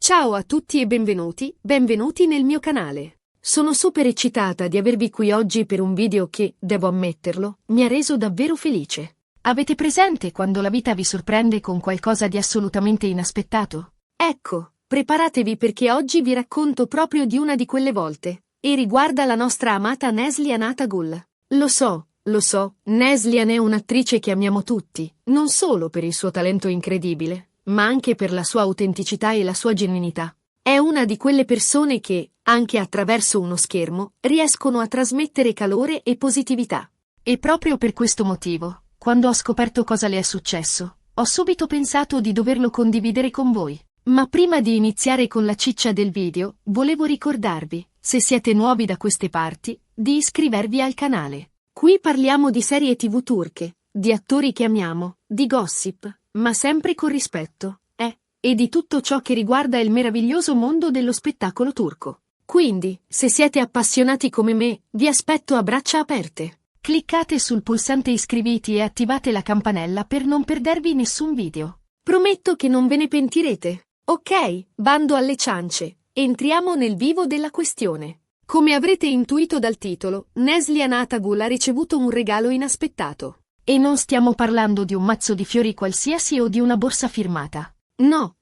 Ciao a tutti e benvenuti nel mio canale. Sono super eccitata di avervi qui oggi per un video che, devo ammetterlo, mi ha reso davvero felice. Avete presente quando la vita vi sorprende con qualcosa di assolutamente inaspettato? Ecco, preparatevi perché oggi vi racconto proprio di una di quelle volte, e riguarda la nostra amata Neslihan Atagul. Lo so, Neslihan è un'attrice che amiamo tutti, non solo per il suo talento incredibile, ma anche per la sua autenticità e la sua genuinità. È una di quelle persone che, anche attraverso uno schermo, riescono a trasmettere calore e positività. E proprio per questo motivo, quando ho scoperto cosa le è successo, ho subito pensato di doverlo condividere con voi. Ma prima di iniziare con la ciccia del video, volevo ricordarvi, se siete nuovi da queste parti, di iscrivervi al canale. Qui parliamo di serie TV turche, di attori che amiamo, di gossip, ma sempre con rispetto, e di tutto ciò che riguarda il meraviglioso mondo dello spettacolo turco. Quindi, se siete appassionati come me, vi aspetto a braccia aperte. Cliccate sul pulsante iscriviti e attivate la campanella per non perdervi nessun video. Prometto che non ve ne pentirete. Ok, bando alle ciance, entriamo nel vivo della questione. Come avrete intuito dal titolo, Neslihan Atagul ha ricevuto un regalo inaspettato. E non stiamo parlando di un mazzo di fiori qualsiasi o di una borsa firmata. No,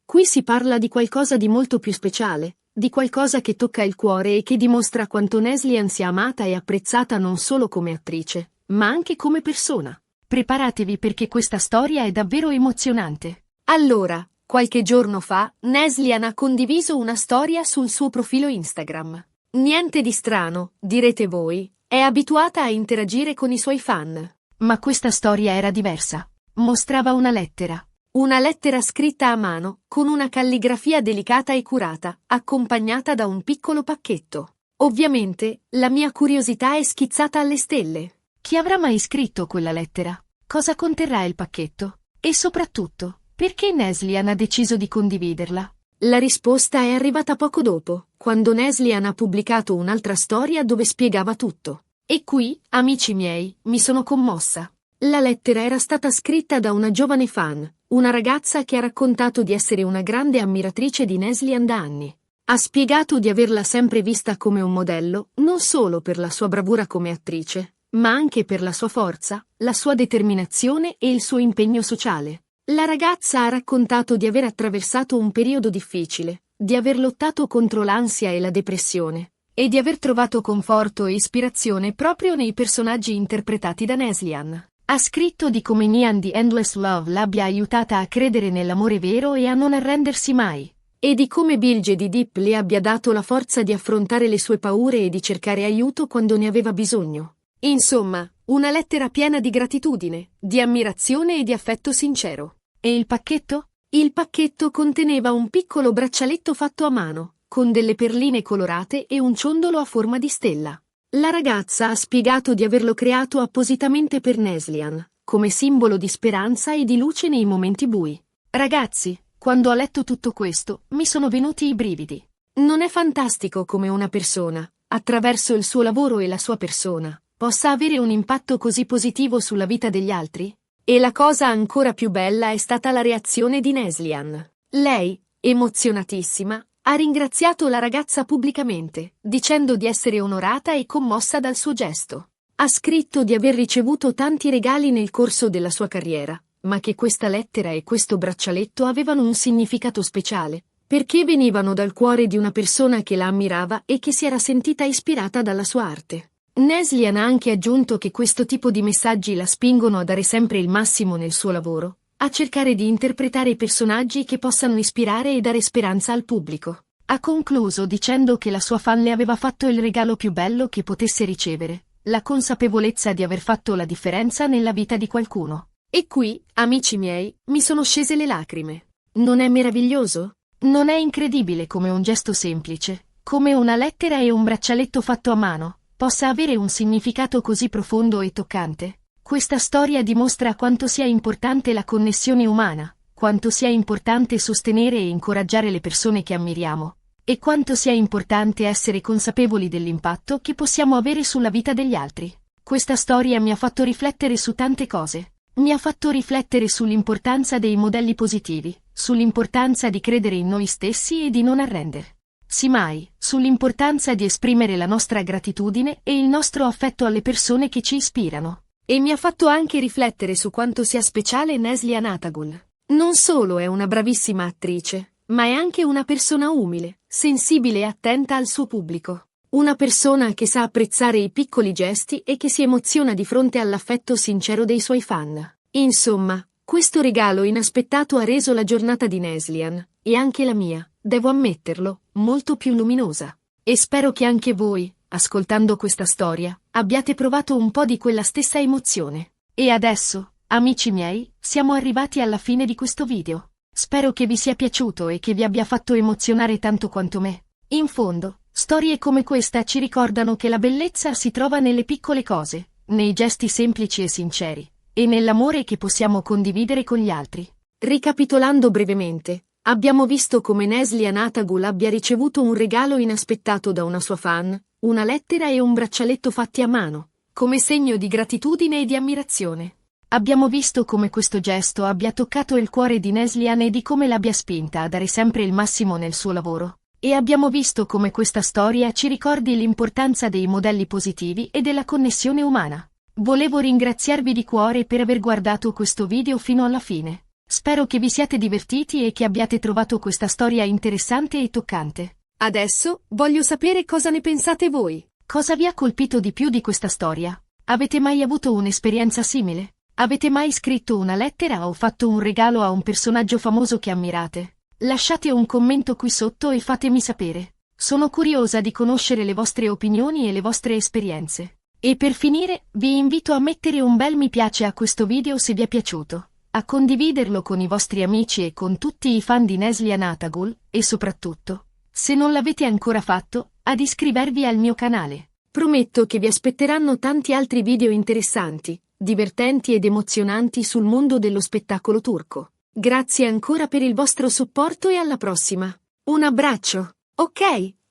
qui si parla di qualcosa di molto più speciale, di qualcosa che tocca il cuore e che dimostra quanto Neslihan sia amata e apprezzata non solo come attrice, ma anche come persona. Preparatevi perché questa storia è davvero emozionante. Allora, qualche giorno fa, Neslihan ha condiviso una storia sul suo profilo Instagram. Niente di strano, direte voi, è abituata a interagire con i suoi fan. Ma questa storia era diversa. Mostrava una lettera. Una lettera scritta a mano, con una calligrafia delicata e curata, accompagnata da un piccolo pacchetto. Ovviamente, la mia curiosità è schizzata alle stelle. Chi avrà mai scritto quella lettera? Cosa conterrà il pacchetto? E soprattutto, perché Neslihan ha deciso di condividerla? La risposta è arrivata poco dopo, quando Neslihan ha pubblicato un'altra storia dove spiegava tutto. E qui, amici miei, mi sono commossa. La lettera era stata scritta da una giovane fan, una ragazza che ha raccontato di essere una grande ammiratrice di Neslihan da anni. Ha spiegato di averla sempre vista come un modello, non solo per la sua bravura come attrice, ma anche per la sua forza, la sua determinazione e il suo impegno sociale. La ragazza ha raccontato di aver attraversato un periodo difficile, di aver lottato contro l'ansia e la depressione, e di aver trovato conforto e ispirazione proprio nei personaggi interpretati da Neslihan. Ha scritto di come Nihan di Endless Love l'abbia aiutata a credere nell'amore vero e a non arrendersi mai, e di come Bilge di Deep le abbia dato la forza di affrontare le sue paure e di cercare aiuto quando ne aveva bisogno. Insomma, una lettera piena di gratitudine, di ammirazione e di affetto sincero. E il pacchetto? Il pacchetto conteneva un piccolo braccialetto fatto a mano, con delle perline colorate e un ciondolo a forma di stella. La ragazza ha spiegato di averlo creato appositamente per Neslihan, come simbolo di speranza e di luce nei momenti bui. Ragazzi, quando ho letto tutto questo, mi sono venuti i brividi. Non è fantastico come una persona, attraverso il suo lavoro e la sua persona, possa avere un impatto così positivo sulla vita degli altri? E la cosa ancora più bella è stata la reazione di Neslihan. Lei, emozionatissima, ha ringraziato la ragazza pubblicamente, dicendo di essere onorata e commossa dal suo gesto. Ha scritto di aver ricevuto tanti regali nel corso della sua carriera, ma che questa lettera e questo braccialetto avevano un significato speciale, perché venivano dal cuore di una persona che la ammirava e che si era sentita ispirata dalla sua arte. Neslihan ha anche aggiunto che questo tipo di messaggi la spingono a dare sempre il massimo nel suo lavoro, a cercare di interpretare personaggi che possano ispirare e dare speranza al pubblico. Ha concluso dicendo che la sua fan le aveva fatto il regalo più bello che potesse ricevere, la consapevolezza di aver fatto la differenza nella vita di qualcuno. E qui, amici miei, mi sono scese le lacrime. Non è meraviglioso? Non è incredibile come un gesto semplice, come una lettera e un braccialetto fatto a mano, possa avere un significato così profondo e toccante? Questa storia dimostra quanto sia importante la connessione umana, quanto sia importante sostenere e incoraggiare le persone che ammiriamo, e quanto sia importante essere consapevoli dell'impatto che possiamo avere sulla vita degli altri. Questa storia mi ha fatto riflettere su tante cose. Mi ha fatto riflettere sull'importanza dei modelli positivi, sull'importanza di credere in noi stessi e di non arrendersi mai, sull'importanza di esprimere la nostra gratitudine e il nostro affetto alle persone che ci ispirano. E mi ha fatto anche riflettere su quanto sia speciale Neslihan Atagul. Non solo è una bravissima attrice, ma è anche una persona umile, sensibile e attenta al suo pubblico. Una persona che sa apprezzare i piccoli gesti e che si emoziona di fronte all'affetto sincero dei suoi fan. Insomma, questo regalo inaspettato ha reso la giornata di Neslihan, e anche la mia, devo ammetterlo, molto più luminosa. E spero che anche voi, ascoltando questa storia, abbiate provato un po' di quella stessa emozione. E adesso, amici miei, siamo arrivati alla fine di questo video. Spero che vi sia piaciuto e che vi abbia fatto emozionare tanto quanto me. In fondo, storie come questa ci ricordano che la bellezza si trova nelle piccole cose, nei gesti semplici e sinceri, e nell'amore che possiamo condividere con gli altri. Ricapitolando brevemente, abbiamo visto come Neslihan Atagul abbia ricevuto un regalo inaspettato da una sua fan, una lettera e un braccialetto fatti a mano, come segno di gratitudine e di ammirazione. Abbiamo visto come questo gesto abbia toccato il cuore di Neslihan e di come l'abbia spinta a dare sempre il massimo nel suo lavoro. E abbiamo visto come questa storia ci ricordi l'importanza dei modelli positivi e della connessione umana. Volevo ringraziarvi di cuore per aver guardato questo video fino alla fine. Spero che vi siate divertiti e che abbiate trovato questa storia interessante e toccante. Adesso voglio sapere cosa ne pensate voi. Cosa vi ha colpito di più di questa storia? Avete mai avuto un'esperienza simile? Avete mai scritto una lettera o fatto un regalo a un personaggio famoso che ammirate? Lasciate un commento qui sotto e fatemi sapere. Sono curiosa di conoscere le vostre opinioni e le vostre esperienze. E per finire, vi invito a mettere un bel mi piace a questo video se vi è piaciuto, a condividerlo con i vostri amici e con tutti i fan di Neslihan Atagul, e soprattutto, se non l'avete ancora fatto, ad iscrivervi al mio canale. Prometto che vi aspetteranno tanti altri video interessanti, divertenti ed emozionanti sul mondo dello spettacolo turco. Grazie ancora per il vostro supporto e alla prossima. Un abbraccio. Ok,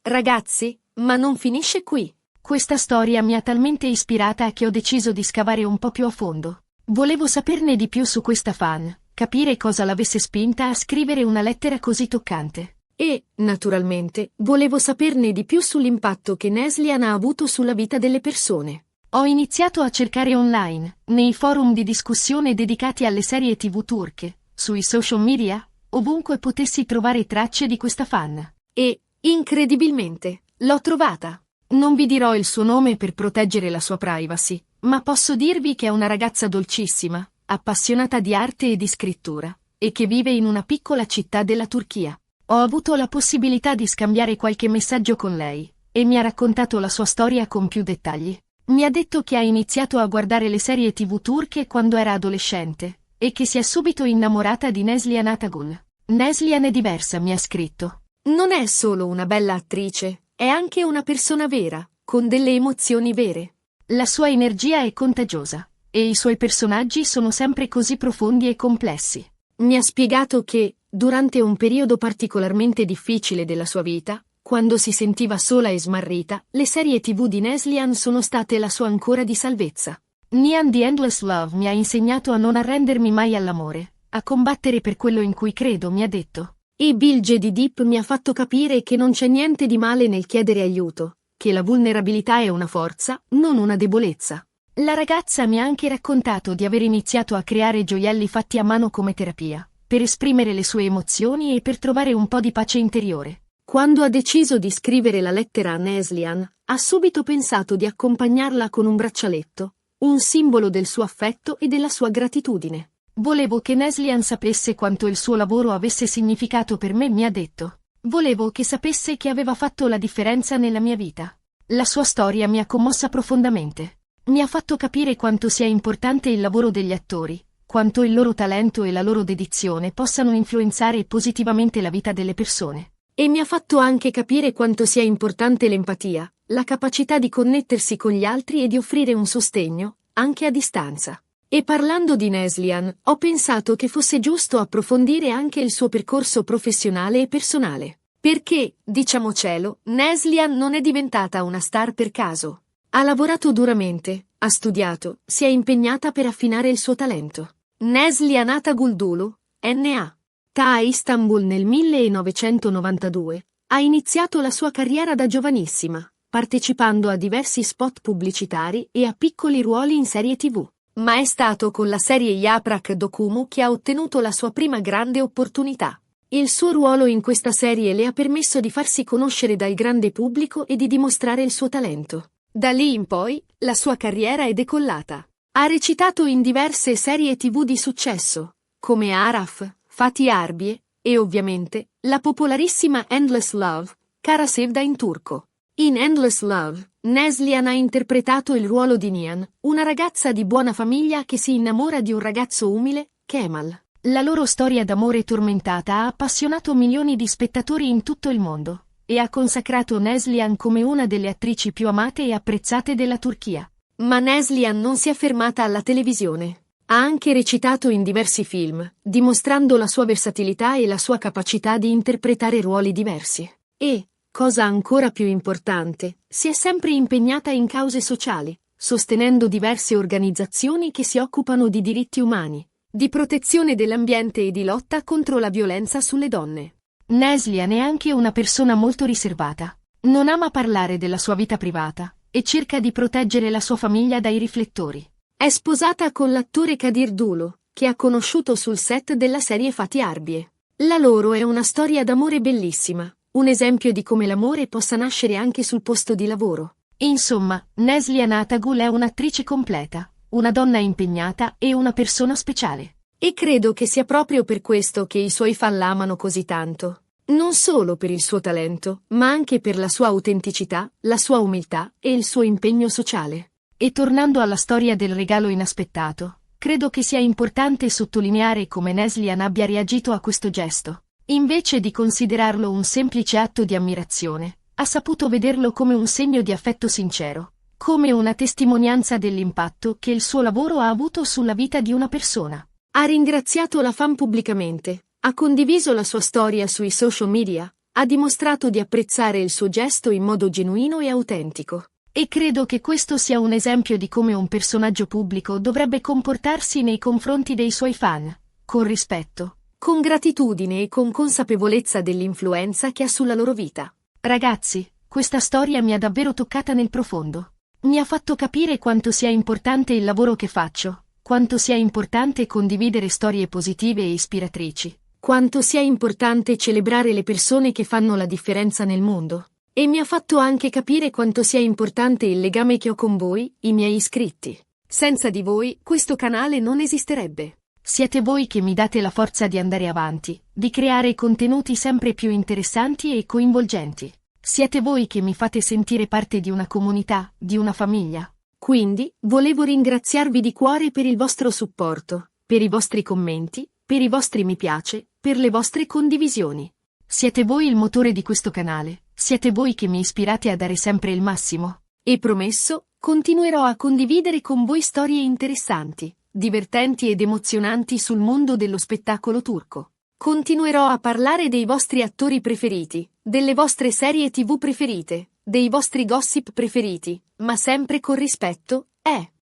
ragazzi, ma non finisce qui. Questa storia mi ha talmente ispirata che ho deciso di scavare un po' più a fondo. Volevo saperne di più su questa fan, capire cosa l'avesse spinta a scrivere una lettera così toccante. E, naturalmente, volevo saperne di più sull'impatto che Neslihan ha avuto sulla vita delle persone. Ho iniziato a cercare online, nei forum di discussione dedicati alle serie TV turche, sui social media, ovunque potessi trovare tracce di questa fan. E, incredibilmente, l'ho trovata. Non vi dirò il suo nome per proteggere la sua privacy, ma posso dirvi che è una ragazza dolcissima, appassionata di arte e di scrittura, e che vive in una piccola città della Turchia. Ho avuto la possibilità di scambiare qualche messaggio con lei, e mi ha raccontato la sua storia con più dettagli. Mi ha detto che ha iniziato a guardare le serie TV turche quando era adolescente, e che si è subito innamorata di Neslihan Atagul. Neslihan è diversa, mi ha scritto. Non è solo una bella attrice, è anche una persona vera, con delle emozioni vere. La sua energia è contagiosa, e i suoi personaggi sono sempre così profondi e complessi. Mi ha spiegato che, durante un periodo particolarmente difficile della sua vita, quando si sentiva sola e smarrita, le serie TV di Neslihan sono state la sua ancora di salvezza. Nihan The Endless Love mi ha insegnato a non arrendermi mai all'amore, a combattere per quello in cui credo, mi ha detto. E Bilge di Deep mi ha fatto capire che non c'è niente di male nel chiedere aiuto, che la vulnerabilità è una forza, non una debolezza. La ragazza mi ha anche raccontato di aver iniziato a creare gioielli fatti a mano come terapia, per esprimere le sue emozioni e per trovare un po' di pace interiore. Quando ha deciso di scrivere la lettera a Neslihan, ha subito pensato di accompagnarla con un braccialetto, un simbolo del suo affetto e della sua gratitudine. Volevo che Neslihan sapesse quanto il suo lavoro avesse significato per me, mi ha detto. Volevo che sapesse che aveva fatto la differenza nella mia vita. La sua storia mi ha commossa profondamente. Mi ha fatto capire quanto sia importante il lavoro degli attori, quanto il loro talento e la loro dedizione possano influenzare positivamente la vita delle persone. E mi ha fatto anche capire quanto sia importante l'empatia, la capacità di connettersi con gli altri e di offrire un sostegno, anche a distanza. E parlando di Neslihan, ho pensato che fosse giusto approfondire anche il suo percorso professionale e personale. Perché, diciamocelo, Neslihan non è diventata una star per caso. Ha lavorato duramente, ha studiato, si è impegnata per affinare il suo talento. Neslihan Ataguldulu, N.A. a Istanbul nel 1992, ha iniziato la sua carriera da giovanissima, partecipando a diversi spot pubblicitari e a piccoli ruoli in serie TV. Ma è stato con la serie Yaprak Dokumu che ha ottenuto la sua prima grande opportunità. Il suo ruolo in questa serie le ha permesso di farsi conoscere dal grande pubblico e di dimostrare il suo talento. Da lì in poi, la sua carriera è decollata. Ha recitato in diverse serie TV di successo, come Araf, Fatih Arbiye, e ovviamente, la popolarissima Endless Love, Kara Sevda in turco. In Endless Love, Neslihan ha interpretato il ruolo di Nihan, una ragazza di buona famiglia che si innamora di un ragazzo umile, Kemal. La loro storia d'amore tormentata ha appassionato milioni di spettatori in tutto il mondo, e ha consacrato Neslihan come una delle attrici più amate e apprezzate della Turchia. Ma Neslihan non si è fermata alla televisione. Ha anche recitato in diversi film, dimostrando la sua versatilità e la sua capacità di interpretare ruoli diversi. E, cosa ancora più importante, si è sempre impegnata in cause sociali, sostenendo diverse organizzazioni che si occupano di diritti umani, di protezione dell'ambiente e di lotta contro la violenza sulle donne. Neslihan è anche una persona molto riservata. Non ama parlare della sua vita privata e cerca di proteggere la sua famiglia dai riflettori. È sposata con l'attore Kadir Dulo, che ha conosciuto sul set della serie Fatih Arbiye. La loro è una storia d'amore bellissima, un esempio di come l'amore possa nascere anche sul posto di lavoro. Insomma, Neslihan Atagul è un'attrice completa, una donna impegnata e una persona speciale. E credo che sia proprio per questo che i suoi fan la amano così tanto. Non solo per il suo talento, ma anche per la sua autenticità, la sua umiltà e il suo impegno sociale. E tornando alla storia del regalo inaspettato, credo che sia importante sottolineare come Neslihan abbia reagito a questo gesto. Invece di considerarlo un semplice atto di ammirazione, ha saputo vederlo come un segno di affetto sincero, come una testimonianza dell'impatto che il suo lavoro ha avuto sulla vita di una persona. Ha ringraziato la fan pubblicamente, ha condiviso la sua storia sui social media, ha dimostrato di apprezzare il suo gesto in modo genuino e autentico. E credo che questo sia un esempio di come un personaggio pubblico dovrebbe comportarsi nei confronti dei suoi fan, con rispetto, con gratitudine e con consapevolezza dell'influenza che ha sulla loro vita. Ragazzi, questa storia mi ha davvero toccata nel profondo. Mi ha fatto capire quanto sia importante il lavoro che faccio, quanto sia importante condividere storie positive e ispiratrici, quanto sia importante celebrare le persone che fanno la differenza nel mondo. E mi ha fatto anche capire quanto sia importante il legame che ho con voi, i miei iscritti. Senza di voi, questo canale non esisterebbe. Siete voi che mi date la forza di andare avanti, di creare contenuti sempre più interessanti e coinvolgenti. Siete voi che mi fate sentire parte di una comunità, di una famiglia. Quindi, volevo ringraziarvi di cuore per il vostro supporto, per i vostri commenti, per i vostri mi piace, per le vostre condivisioni. Siete voi il motore di questo canale, siete voi che mi ispirate a dare sempre il massimo. E promesso, continuerò a condividere con voi storie interessanti, divertenti ed emozionanti sul mondo dello spettacolo turco. Continuerò a parlare dei vostri attori preferiti, delle vostre serie TV preferite, dei vostri gossip preferiti, ma sempre con rispetto,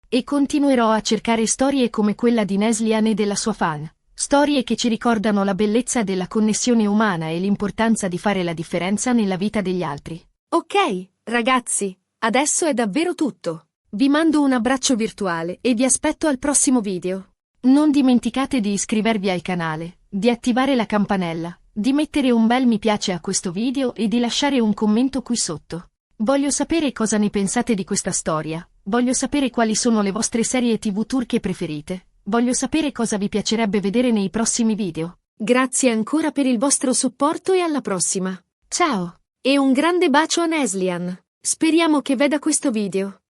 E continuerò a cercare storie come quella di Neslihan e della sua fan. Storie che ci ricordano la bellezza della connessione umana e l'importanza di fare la differenza nella vita degli altri. Ok, ragazzi, adesso è davvero tutto. Vi mando un abbraccio virtuale e vi aspetto al prossimo video. Non dimenticate di iscrivervi al canale, di attivare la campanella, di mettere un bel mi piace a questo video e di lasciare un commento qui sotto. Voglio sapere cosa ne pensate di questa storia, voglio sapere quali sono le vostre serie TV turche preferite, voglio sapere cosa vi piacerebbe vedere nei prossimi video. Grazie ancora per il vostro supporto e alla prossima. Ciao! E un grande bacio a Neslihan. Speriamo che veda questo video.